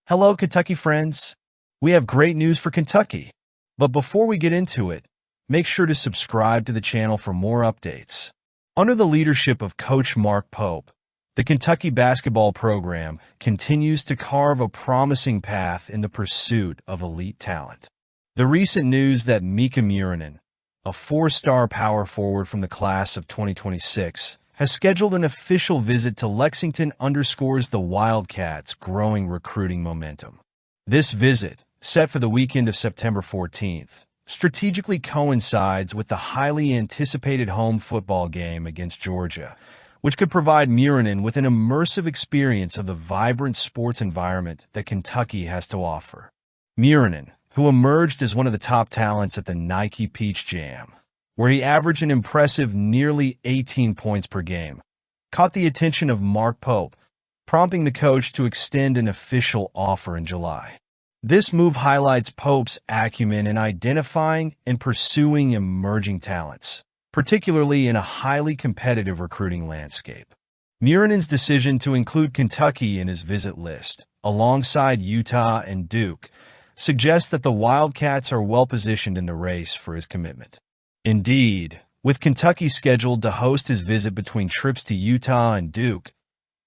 Hello, Kentucky friends. We have great news for Kentucky. But before we get into it, make sure to subscribe to the channel for more updates. Under the leadership of Coach Mark Pope, the Kentucky basketball program continues to carve a promising path in the pursuit of elite talent. The recent news that Mika Murinen, a four-star power forward from the class of 2026, has scheduled an official visit to Lexington underscores the Wildcats' growing recruiting momentum. This visit, set for the weekend of September 14th, strategically coincides with the highly anticipated home football game against Georgia, which could provide Murinen with an immersive experience of the vibrant sports environment that Kentucky has to offer. Murinen, who emerged as one of the top talents at the Nike Peach Jam, where he averaged an impressive nearly 18 points per game, caught the attention of Mark Pope, prompting the coach to extend an official offer in July. This move highlights Pope's acumen in identifying and pursuing emerging talents, particularly in a highly competitive recruiting landscape. Murinen's decision to include Kentucky in his visit list, alongside Utah and Duke, suggests that the Wildcats are well-positioned in the race for his commitment. Indeed, with Kentucky scheduled to host his visit between trips to Utah and Duke,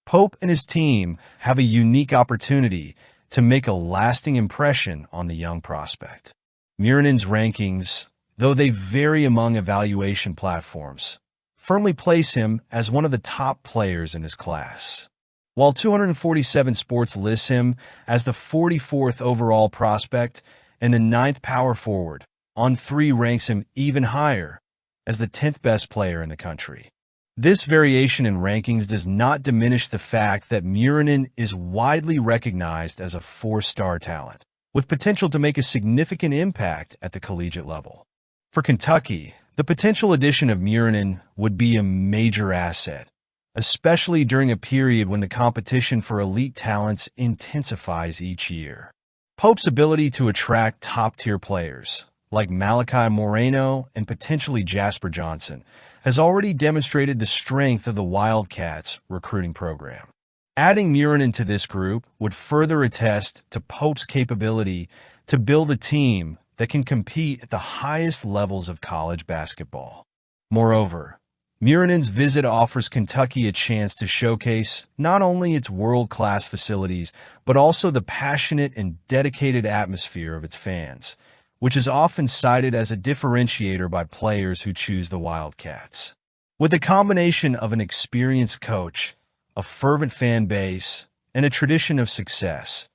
Pope and his team have a unique opportunity to make a lasting impression on the young prospect. Murinen's rankings, though they vary among evaluation platforms, firmly place him as one of the top players in his class. While 247 Sports lists him as the 44th overall prospect and the 9th power forward, On3 ranks him even higher as the 10th best player in the country. This variation in rankings does not diminish the fact that Murinen is widely recognized as a four-star talent, with potential to make a significant impact at the collegiate level. For Kentucky, the potential addition of Murinen would be a major asset, especially during a period when the competition for elite talents intensifies each year. Pope's ability to attract top-tier players, like Malachi Moreno and potentially Jasper Johnson, has already demonstrated the strength of the Wildcats' recruiting program. Adding Murinen to this group would further attest to Pope's capability to build a team that can compete at the highest levels of college basketball. Moreover, Murinen's visit offers Kentucky a chance to showcase not only its world-class facilities, but also the passionate and dedicated atmosphere of its fans, which is often cited as a differentiator by players who choose the Wildcats. With a combination of an experienced coach, a fervent fan base, and a tradition of success,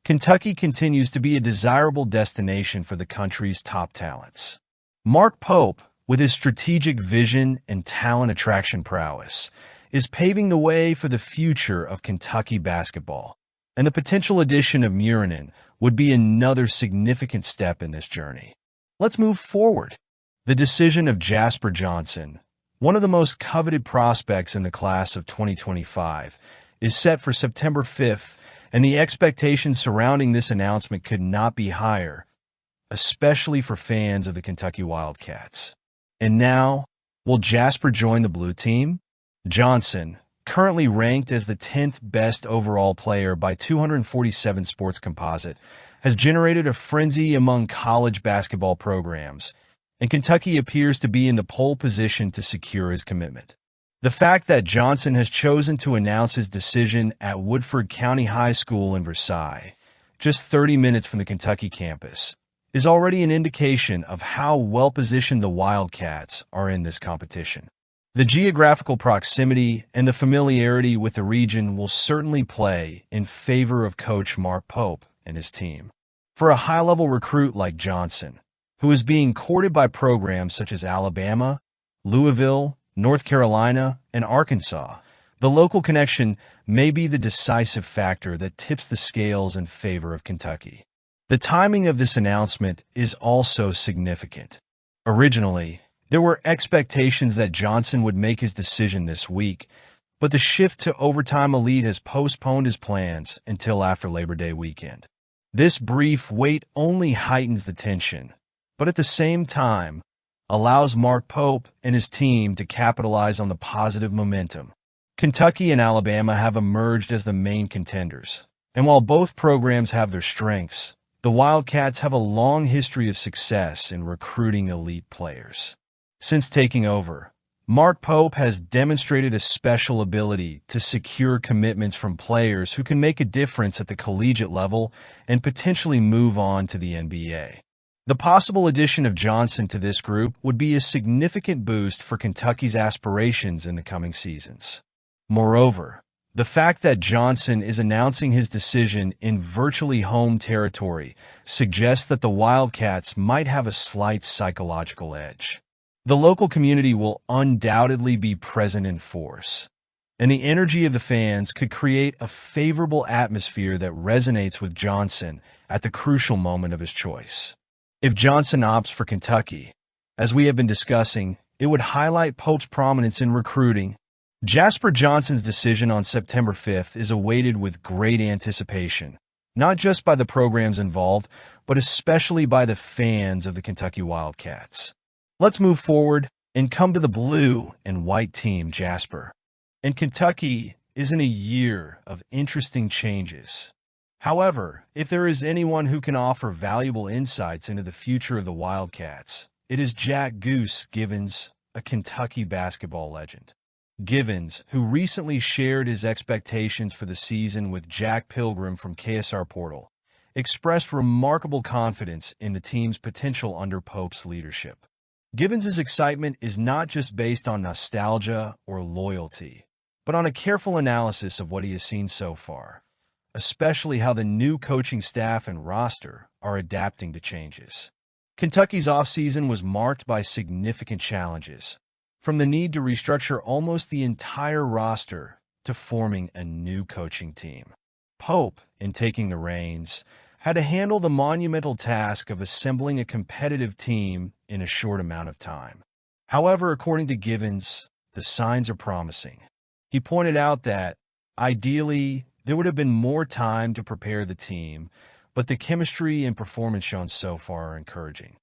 Kentucky continues to be a desirable destination for the country's top talents. Mark Pope, with his strategic vision and talent attraction prowess, is paving the way for the future of Kentucky basketball, and the potential addition of Murinen would be another significant step in this journey. Let's move forward. The decision of Jasper Johnson, one of the most coveted prospects in the class of 2025, is set for September 5th, and the expectations surrounding this announcement could not be higher, especially for fans of the Kentucky Wildcats. And now, will Jasper join the blue team? Johnson, currently ranked as the 10th best overall player by 247 Sports Composite, has generated a frenzy among college basketball programs, and Kentucky appears to be in the pole position to secure his commitment. The fact that Johnson has chosen to announce his decision at Woodford County High School in Versailles, just 30 minutes from the Kentucky campus, is already an indication of how well-positioned the Wildcats are in this competition. The geographical proximity and the familiarity with the region will certainly play in favor of Coach Mark Pope and his team. For a high-level recruit like Johnson, who is being courted by programs such as Alabama, Louisville, North Carolina, and Arkansas, the local connection may be the decisive factor that tips the scales in favor of Kentucky. The timing of this announcement is also significant. Originally, there were expectations that Johnson would make his decision this week, but the shift to Overtime Elite has postponed his plans until after Labor Day weekend. This brief wait only heightens the tension, but at the same time, allows Mark Pope and his team to capitalize on the positive momentum. Kentucky and Alabama have emerged as the main contenders, And while both programs have their strengths, the Wildcats have a long history of success in recruiting elite players. Since taking over, Mark Pope has demonstrated a special ability to secure commitments from players who can make a difference at the collegiate level and potentially move on to the NBA. The possible addition of Johnson to this group would be a significant boost for Kentucky's aspirations in the coming seasons. Moreover, the fact that Johnson is announcing his decision in virtually home territory suggests that the Wildcats might have a slight psychological edge. The local community will undoubtedly be present in force, and the energy of the fans could create a favorable atmosphere that resonates with Johnson at the crucial moment of his choice. If Johnson opts for Kentucky, as we have been discussing, it would highlight Pope's prominence in recruiting. Jasper Johnson's decision on September 5th is awaited with great anticipation, not just by the programs involved, but especially by the fans of the Kentucky Wildcats. Let's move forward and come to the blue and white team, Jasper. And Kentucky is in a year of interesting changes. However, if there is anyone who can offer valuable insights into the future of the Wildcats, it is Jack "Goose" Givens, a Kentucky basketball legend. Givens, who recently shared his expectations for the season with Jack Pilgrim from KSR Portal, expressed remarkable confidence in the team's potential under Pope's leadership. Givens' excitement is not just based on nostalgia or loyalty, but on a careful analysis of what he has seen so far, especially how the new coaching staff and roster are adapting to changes. Kentucky's offseason was marked by significant challenges, from the need to restructure almost the entire roster to forming a new coaching team. Pope, in taking the reins, had to handle the monumental task of assembling a competitive team in a short amount of time. However, according to Givens, the signs are promising. He pointed out that, ideally, there would have been more time to prepare the team, but the chemistry and performance shown so far are encouraging.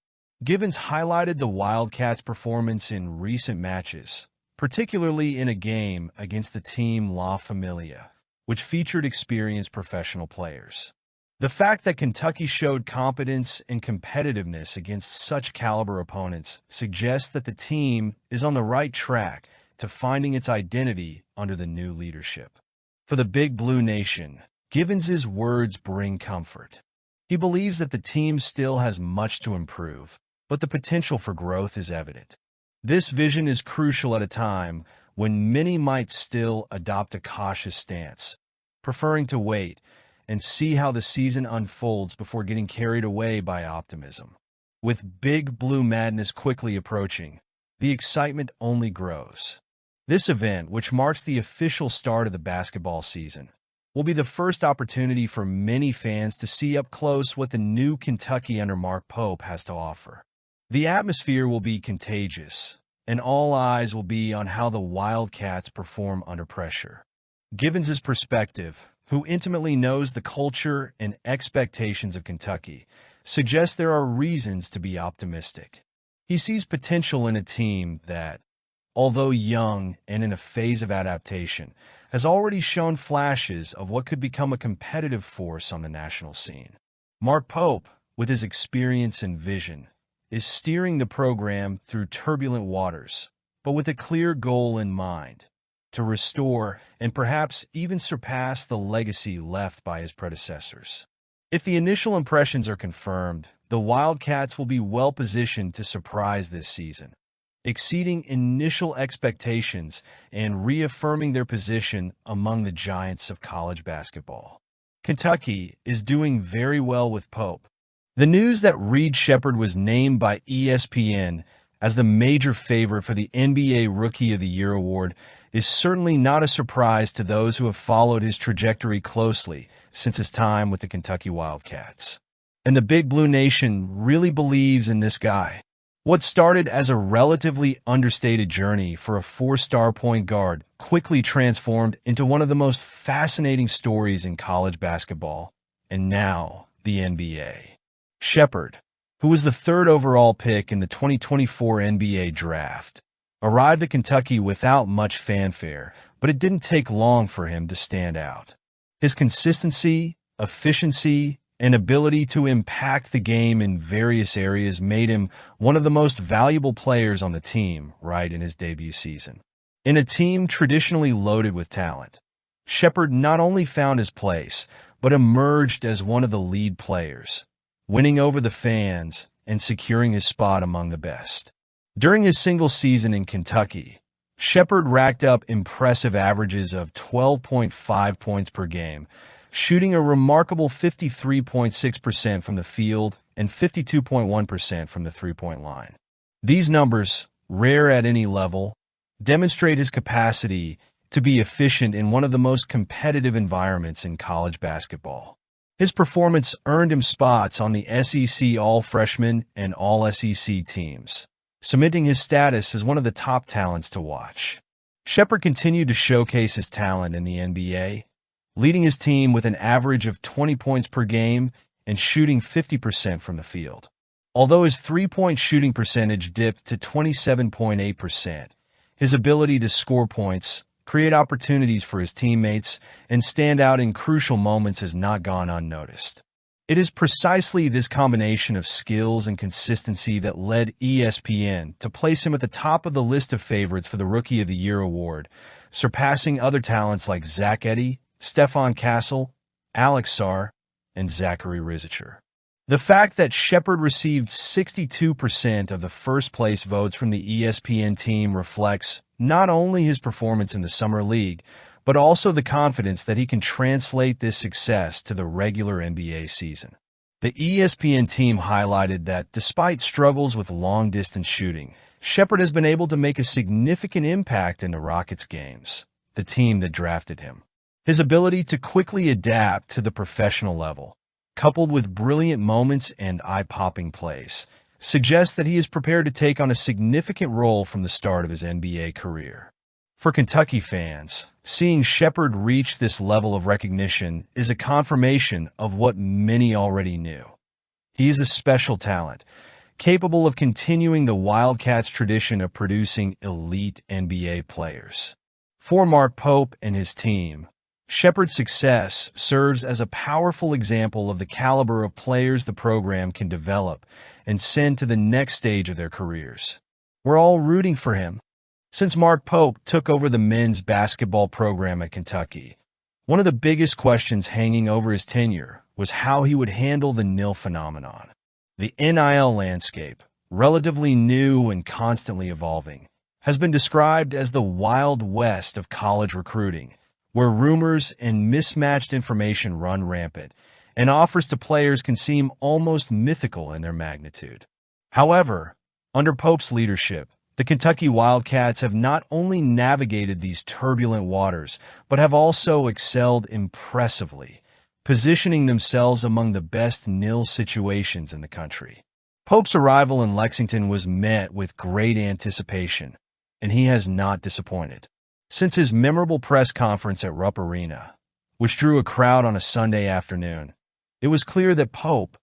Givens highlighted the Wildcats' performance in recent matches, particularly in a game against the team La Familia, which featured experienced professional players. The fact that Kentucky showed competence and competitiveness against such caliber opponents suggests that the team is on the right track to finding its identity under the new leadership. For the Big Blue Nation, Givens' words bring comfort. He believes that the team still has much to improve, but the potential for growth is evident. This vision is crucial at a time when many might still adopt a cautious stance, preferring to wait and see how the season unfolds before getting carried away by optimism. With Big Blue Madness quickly approaching, the excitement only grows. This event, which marks the official start of the basketball season, will be the first opportunity for many fans to see up close what the new Kentucky under Mark Pope has to offer. The atmosphere will be contagious, and all eyes will be on how the Wildcats perform under pressure. Givens' perspective, who intimately knows the culture and expectations of Kentucky, suggests there are reasons to be optimistic. He sees potential in a team that, although young and in a phase of adaptation, has already shown flashes of what could become a competitive force on the national scene. Mark Pope, with his experience and vision, is steering the program through turbulent waters, but with a clear goal in mind: to restore and perhaps even surpass the legacy left by his predecessors. If the initial impressions are confirmed, the Wildcats will be well positioned to surprise this season, exceeding initial expectations and reaffirming their position among the giants of college basketball. Kentucky is doing very well with Pope. The news that Sheppard was named by ESPN as the major favorite for the NBA Rookie of the Year award is certainly not a surprise to those who have followed his trajectory closely since his time with the Kentucky Wildcats. And the Big Blue Nation really believes in this guy. What started as a relatively understated journey for a four-star point guard quickly transformed into one of the most fascinating stories in college basketball, and now the NBA. Sheppard, who was the third overall pick in the 2024 NBA draft, arrived at Kentucky without much fanfare, but it didn't take long for him to stand out. His consistency efficiency, and ability to impact the game in various areas made him one of the most valuable players on the team right in his debut season. In a team traditionally loaded with talent, Sheppard not only found his place, but emerged as one of the lead players, winning over the fans and securing his spot among the best. During his single season in Kentucky, Sheppard racked up impressive averages of 12.5 points per game, shooting a remarkable 53.6% from the field and 52.1% from the three-point line. These numbers, rare at any level, demonstrate his capacity to be efficient in one of the most competitive environments in college basketball. His performance earned him spots on the SEC All-Freshman and All-SEC teams, cementing his status as one of the top talents to watch. Sheppard continued to showcase his talent in the NBA, leading his team with an average of 20 points per game and shooting 50% from the field. Although his three-point shooting percentage dipped to 27.8%, his ability to score points, create opportunities for his teammates, and stand out in crucial moments has not gone unnoticed. It is precisely this combination of skills and consistency that led ESPN to place him at the top of the list of favorites for the Rookie of the Year award, surpassing other talents like Zach Edey, Stephon Castle, Alex Sarr, and Zachary Rizicher. The fact that Sheppard received 62% of the first-place votes from the ESPN team reflects not only his performance in the Summer League, but also the confidence that he can translate this success to the regular NBA season. The ESPN team highlighted that despite struggles with long-distance shooting, Sheppard has been able to make a significant impact in the Rockets games, the team that drafted him. His ability to quickly adapt to the professional level, coupled with brilliant moments and eye-popping plays, suggests that he is prepared to take on a significant role from the start of his NBA career. For Kentucky fans, seeing Sheppard reach this level of recognition is a confirmation of what many already knew. He is a special talent, capable of continuing the Wildcats' tradition of producing elite NBA players. For Mark Pope and his team, Sheppard's success serves as a powerful example of the caliber of players the program can develop and send to the next stage of their careers. We're all rooting for him. Since Mark Pope took over the men's basketball program at Kentucky, one of the biggest questions hanging over his tenure was how he would handle the NIL phenomenon. The NIL landscape, relatively new and constantly evolving, has been described as the Wild West of college recruiting, where rumors and mismatched information run rampant, and offers to players can seem almost mythical in their magnitude. However, under Pope's leadership, the Kentucky Wildcats have not only navigated these turbulent waters, but have also excelled impressively, positioning themselves among the best NIL situations in the country. Pope's arrival in Lexington was met with great anticipation, and he has not disappointed. Since his memorable press conference at Rupp Arena, which drew a crowd on a Sunday afternoon, it was clear that Pope,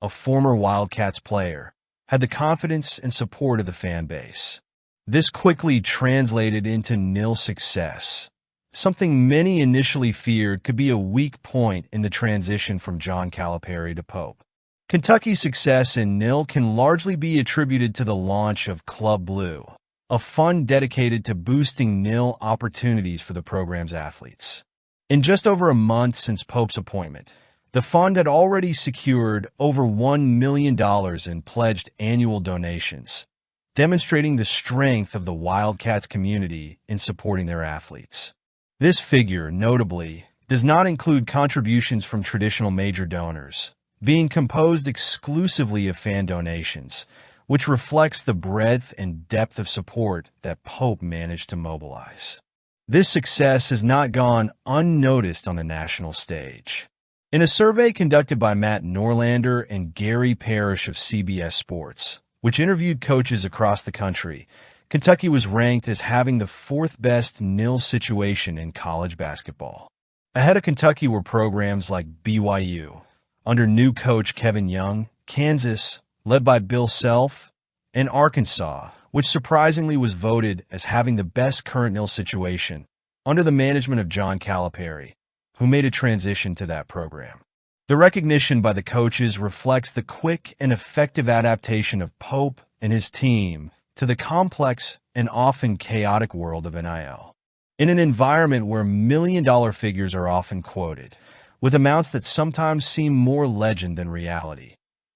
a former Wildcats player, had the confidence and support of the fan base. This quickly translated into NIL success, something many initially feared could be a weak point in the transition from John Calipari to Pope. Kentucky's success in NIL can largely be attributed to the launch of Club Blue, a fund dedicated to boosting NIL opportunities for the program's athletes. In just over a month since Pope's appointment, the fund had already secured over $1 million in pledged annual donations, demonstrating the strength of the Wildcats community in supporting their athletes. This figure, notably, does not include contributions from traditional major donors, being composed exclusively of fan donations, which reflects the breadth and depth of support that Pope managed to mobilize. This success has not gone unnoticed on the national stage. In a survey conducted by Matt Norlander and Gary Parrish of CBS Sports, which interviewed coaches across the country, Kentucky was ranked as having the fourth best NIL situation in college basketball. Ahead of Kentucky were programs like BYU, under new coach Kevin Young, Kansas, led by Bill Self, and Arkansas, which surprisingly was voted as having the best current NIL situation under the management of John Calipari, who made a transition to that program. The recognition by the coaches reflects the quick and effective adaptation of Pope and his team to the complex and often chaotic world of NIL. In an environment where million-dollar figures are often quoted, with amounts that sometimes seem more legend than reality,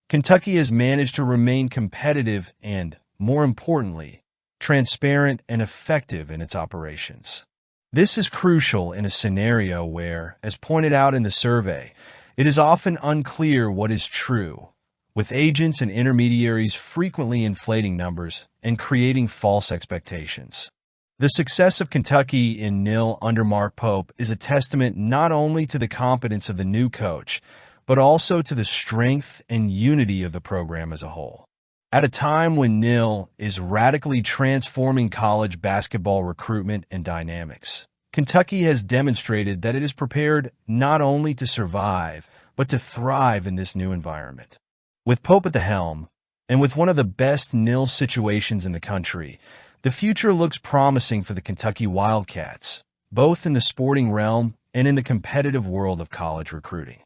Kentucky has managed to remain competitive and, more importantly, transparent and effective in its operations. This is crucial in a scenario where, as pointed out in the survey, it is often unclear what is true, with agents and intermediaries frequently inflating numbers and creating false expectations. The success of Kentucky in NIL under Mark Pope is a testament not only to the competence of the new coach, but also to the strength and unity of the program as a whole. At a time when NIL is radically transforming college basketball recruitment and dynamics, Kentucky has demonstrated that it is prepared not only to survive, but to thrive in this new environment. With Pope at the helm, and with one of the best NIL situations in the country, the future looks promising for the Kentucky Wildcats, both in the sporting realm and in the competitive world of college recruiting.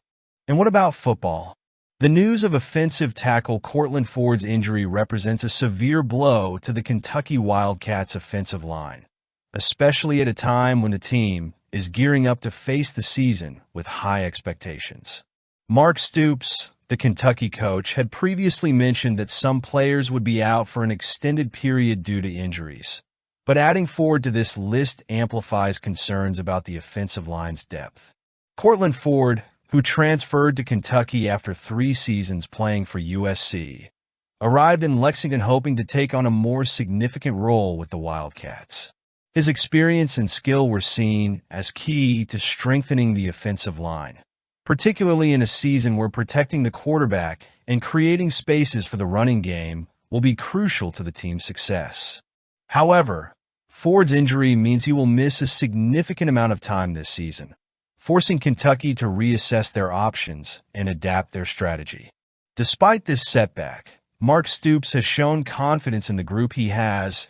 And what about football? The news of offensive tackle Courtland Ford's injury represents a severe blow to the Kentucky Wildcats' offensive line, especially at a time when the team is gearing up to face the season with high expectations. Mark Stoops, the Kentucky coach, had previously mentioned that some players would be out for an extended period due to injuries, but adding Ford to this list amplifies concerns about the offensive line's depth. Courtland Ford, who transferred to Kentucky after 3 seasons playing for USC, arrived in Lexington hoping to take on a more significant role with the Wildcats. His experience and skill were seen as key to strengthening the offensive line, particularly in a season where protecting the quarterback and creating spaces for the running game will be crucial to the team's success. However, Ford's injury means he will miss a significant amount of time this season, forcing Kentucky to reassess their options and adapt their strategy. Despite this setback, Mark Stoops has shown confidence in the group he has,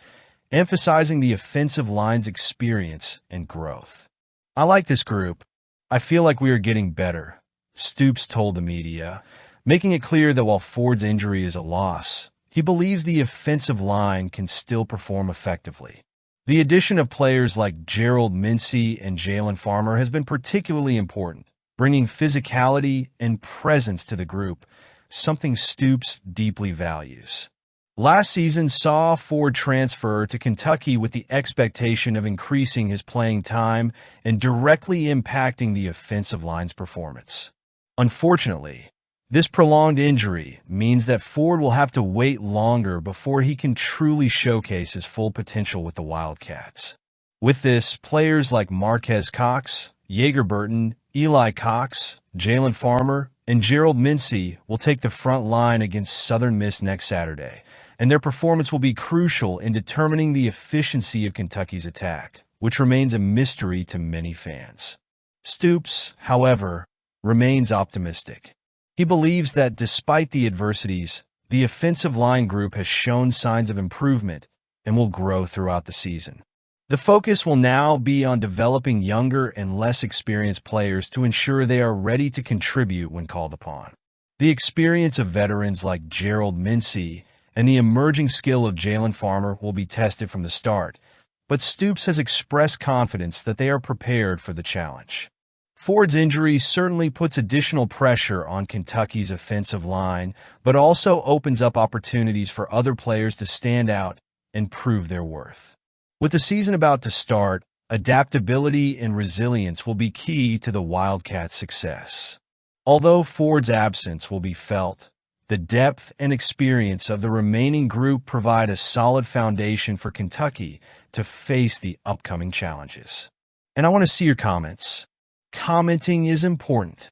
emphasizing the offensive line's experience and growth. "I like this group. I feel like we are getting better," Stoops told the media, making it clear that while Ford's injury is a loss, he believes the offensive line can still perform effectively. The addition of players like Gerald Mincey and Jalen Farmer has been particularly important, bringing physicality and presence to the group, something Stoops deeply values. Last season saw Ford transfer to Kentucky with the expectation of increasing his playing time and directly impacting the offensive line's performance. Unfortunately, this prolonged injury means that Ford will have to wait longer before he can truly showcase his full potential with the Wildcats. With this, players like Marquez Cox, Yeager Burton, Eli Cox, Jalen Farmer, and Gerald Mincey will take the front line against Southern Miss next Saturday, and their performance will be crucial in determining the efficiency of Kentucky's attack, which remains a mystery to many fans. Stoops, however, remains optimistic. He believes that despite the adversities, the offensive line group has shown signs of improvement and will grow throughout the season. The focus will now be on developing younger and less experienced players to ensure they are ready to contribute when called upon. The experience of veterans like Gerald Mincey and the emerging skill of Jalen Farmer will be tested from the start, but Stoops has expressed confidence that they are prepared for the challenge. Ford's injury certainly puts additional pressure on Kentucky's offensive line, but also opens up opportunities for other players to stand out and prove their worth. With the season about to start, adaptability and resilience will be key to the Wildcats' success. Although Ford's absence will be felt, the depth and experience of the remaining group provide a solid foundation for Kentucky to face the upcoming challenges. And I want to see your comments. Commenting is important.